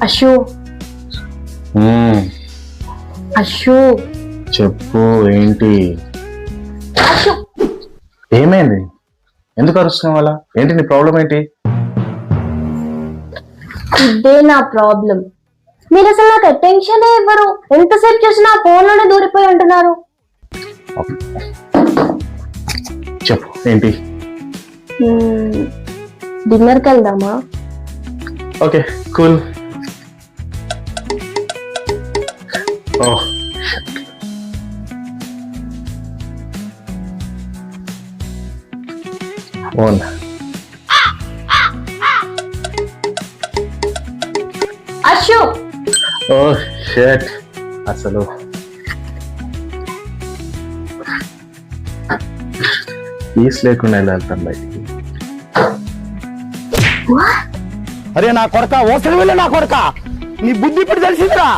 అశు అశు చెప్పు. ఏంటి? అశు ఏమైంది? ఎందుకు అరుస్తున్నావు అలా? ఏంటి నీ ప్రాబ్లం ఏంటి? ఇదే నా ప్రాబ్లం. మీరు అసలు నాకు అటెన్షన్ ఇవ్వరు. ఎంతసేపు చూసినా ఫోన్ లోనే దూరిపోయి ఉంటున్నారు. చెప్పు ఏంటి? డిన్నర్కి వెళ్దామా? Okay cool. Oh phone. Ashu oh shut. అసలు పీస్ లేకుండా ఎలా వెళ్తాను బయటికి? అరే నా కొడక, ఓసరి వెళ్ళి నా కొడక, నీ బుద్ధి ఇప్పుడు తెలిసిందిరా.